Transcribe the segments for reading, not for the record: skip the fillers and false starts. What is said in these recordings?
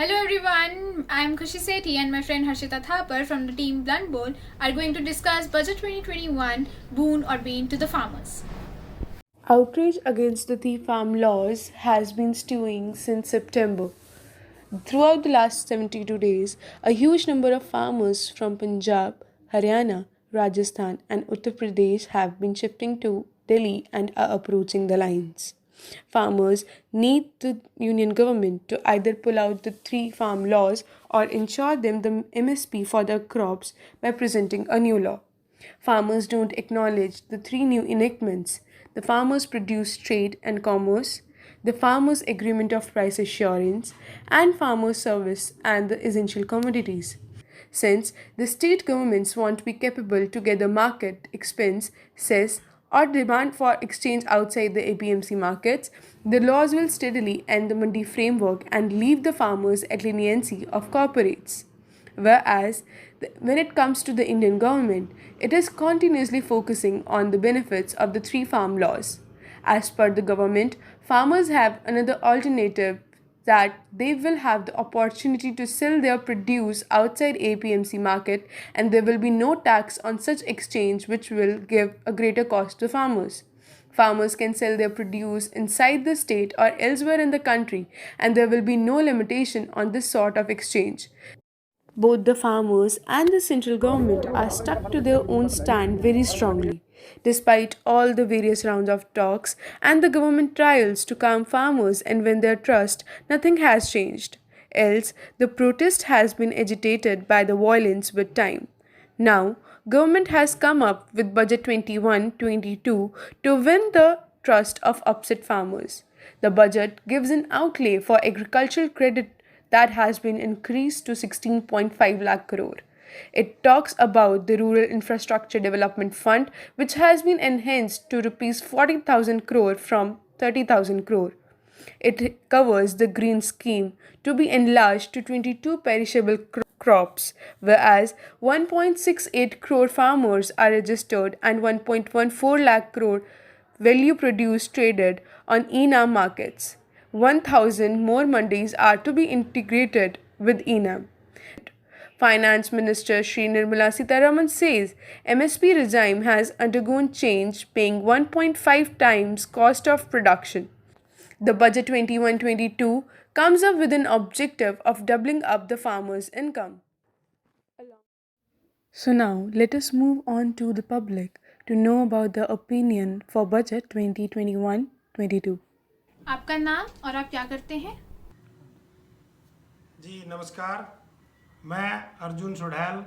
Hello everyone, I am Khushi Sethi and my friend Harshita Thapar from the team Blunt Bowl are going to discuss Budget 2021 boon or bane to the farmers. Outrage against the tea farm laws has been stewing since September. Throughout the last 72 days, a huge number of farmers from Punjab, Haryana, Rajasthan, and Uttar Pradesh have been shifting to Delhi and are approaching the lines. Farmers need the union government to either pull out the three farm laws or ensure them the MSP for their crops by presenting a new law. Farmers don't acknowledge the three new enactments: the Farmers Produce Trade and Commerce, the Farmers Agreement of Price Assurance, and Farmers Service and the Essential Commodities. Since the state governments want to be capable to get the market expense, cess, or demand for exchange outside the APMC markets, the laws will steadily end the Mandi framework and leave the farmers at leniency of corporates. Whereas, when it comes to the Indian government, it is continuously focusing on the benefits of the three farm laws. As per the government, farmers have another alternative that they will have the opportunity to sell their produce outside APMC market, and there will be no tax on such exchange, which will give a greater cost to farmers. Farmers can sell their produce inside the state or elsewhere in the country, and there will be no limitation on this sort of exchange. Both the farmers and the central government are stuck to their own stand very strongly. Despite all the various rounds of talks and the government trials to calm farmers and win their trust, nothing has changed. Else, the protest has been agitated by the violence with time. Now, government has come up with Budget 21-22 to win the trust of upset farmers. The budget gives an outlay for agricultural credit that has been increased to 16.5 lakh crore. It talks about the Rural Infrastructure Development Fund, which has been enhanced to rupees 40,000 crore from 30,000 crore. It covers the green scheme to be enlarged to 22 perishable crops, whereas 1.68 crore farmers are registered and 1.14 lakh crore value produce traded on ENAM markets. 1,000 more mandis are to be integrated with ENAM. Finance Minister Shri Nirmala Sitharaman says MSP regime has undergone change, paying 1.5 times cost of production. The Budget 21-22 comes up with an objective of doubling up the farmers' income. So now let us move on to the public to know about the opinion for Budget 2021-22. आपका नाम और आप क्या करते हैं? जी नमस्कार, मैं अर्जुन सुढ़ैल,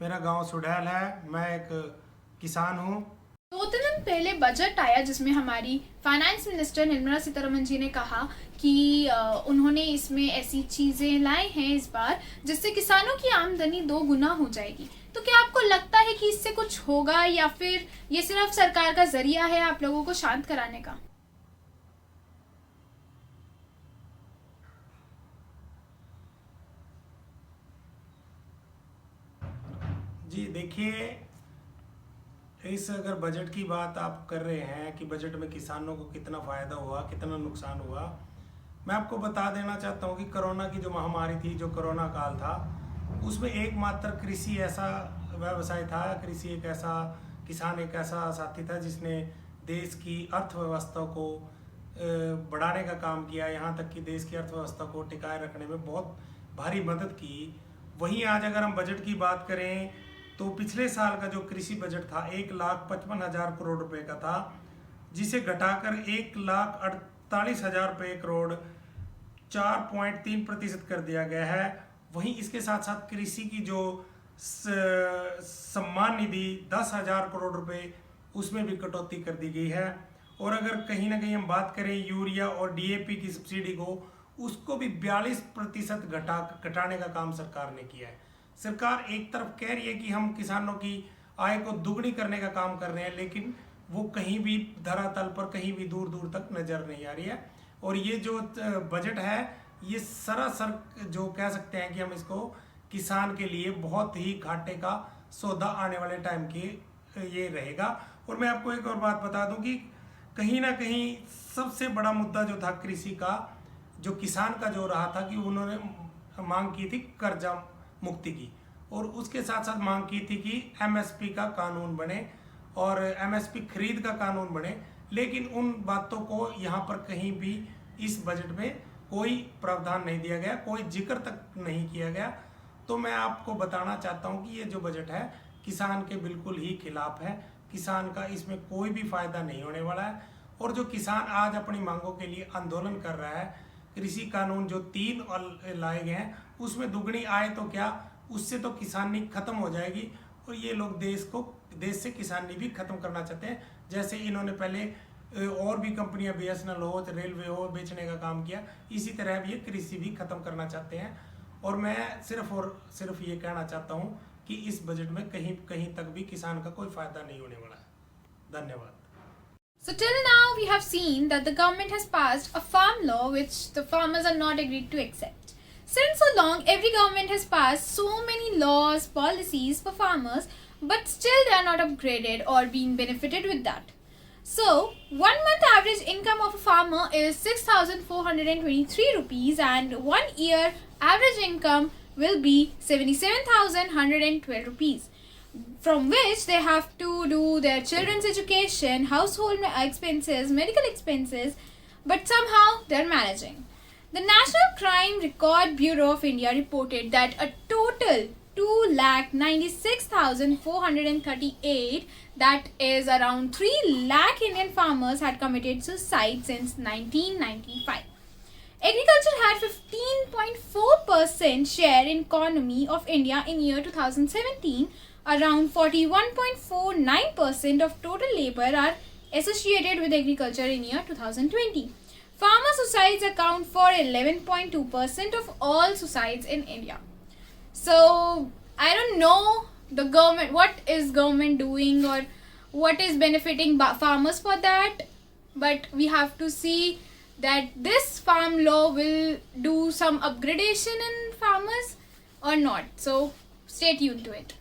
मेरा गांव सुढ़ैल है। मैं एक किसान हूं। 2-3 दिन पहले बजट आया जिसमें हमारी फाइनेंस मिनिस्टर निर्मला सीतारमण जी ने कहा कि उन्होंने इसमें ऐसी चीज़ें लाई हैं इस बार जिससे किसानों की आमदनी 2 गुना हो जाएगी। तो क्या आपको लगता है कि इससे कुछ होगा या फिर ये सिर्फ सरकार का जरिया है आप लोगों को शांत कराने का? जी देखिए, इस अगर बजट की बात आप कर रहे हैं कि बजट में किसानों को कितना फ़ायदा हुआ, कितना नुकसान हुआ, मैं आपको बता देना चाहता हूँ कि कोरोना की जो महामारी थी, जो कोरोना काल था, उसमें एकमात्र कृषि ऐसा व्यवसाय था, कृषि एक ऐसा किसान एक ऐसा साथी था जिसने देश की अर्थव्यवस्था को बढ़ाने का काम किया, यहाँ तक कि देश की अर्थव्यवस्था को टिकाए रखने में बहुत भारी मदद की। वहीं आज अगर हम बजट की बात करें तो पिछले साल का जो कृषि बजट था 1,55,000 करोड़ रुपए का था, जिसे घटाकर 1,48,000 रुपये करोड़ 4.3% कर दिया गया है। वहीं इसके साथ साथ कृषि की जो सम्मान निधि 10,000 करोड़ रुपए, उसमें भी कटौती कर दी गई है। और अगर कहीं ना कहीं हम बात करें यूरिया और डीएपी की सब्सिडी को, उसको भी 42% घटाने का काम सरकार ने किया है। सरकार एक तरफ कह रही है कि हम किसानों की आय को दुगनी करने का काम कर रहे हैं, लेकिन वो कहीं भी धरातल पर कहीं भी दूर दूर तक नजर नहीं आ रही है। और ये जो बजट है, ये सरासर जो कह सकते हैं कि हम इसको किसान के लिए बहुत ही घाटे का सौदा आने वाले टाइम के ये रहेगा। और मैं आपको एक और बात बता दूं कि कहीं ना कहीं सबसे बड़ा मुद्दा जो था कृषि का, जो किसान का जो रहा था कि उन्होंने मांग की थी कर्जा मुक्ति की, और उसके साथ साथ मांग की थी कि एमएसपी का कानून बने और एमएसपी खरीद का कानून बने, लेकिन उन बातों को यहाँ पर कहीं भी इस बजट में कोई प्रावधान नहीं दिया गया, कोई जिक्र तक नहीं किया गया। तो मैं आपको बताना चाहता हूँ कि ये जो बजट है किसान के बिल्कुल ही खिलाफ है, किसान का इसमें कोई भी फायदा नहीं होने वाला है। और जो किसान आज अपनी मांगों के लिए आंदोलन कर रहा है, कृषि कानून जो 3 लाए गए हैं उसमें दुगनी आए तो क्या, उससे तो किसानी खत्म हो जाएगी, और ये लोग देश से किसानी भी खत्म करना चाहते हैं। जैसे इन्होंने पहले और भी कंपनियां बीएसएनएल हो, रेलवे हो, बेचने का काम किया, इसी तरह भी ये कृषि भी खत्म करना चाहते हैं। और मैं सिर्फ और सिर्फ ये कहना चाहता हूँ कि इस बजट में कहीं कहीं तक भी किसान का कोई फायदा नहीं होने वाला है। धन्यवाद। So till now we have seen that the government has passed a farm law which the farmers are not agreed to accept. Since so long, every government has passed so many laws, policies for farmers, but still they are not upgraded or being benefited with that. So, 1 month average income of a farmer is 6,423 rupees and 1 year average income will be 77,112 rupees, from which they have to do their children's education, household expenses, medical expenses, but somehow they're managing. The National Crime Record Bureau of India reported that a total 2,96,438, that is around 3 lakh Indian farmers, had committed suicide since 1995. Agriculture had 15.4% share in economy of India in year 2017. Around 41.49% of total labor are associated with agriculture in year 2020. Farmer suicides account for 11.2% of all suicides in India. So, I don't know the government, what is government doing or what is benefiting farmers for that, but we have to see that this farm law will do some upgradation in farmers or not. So, stay tuned to it.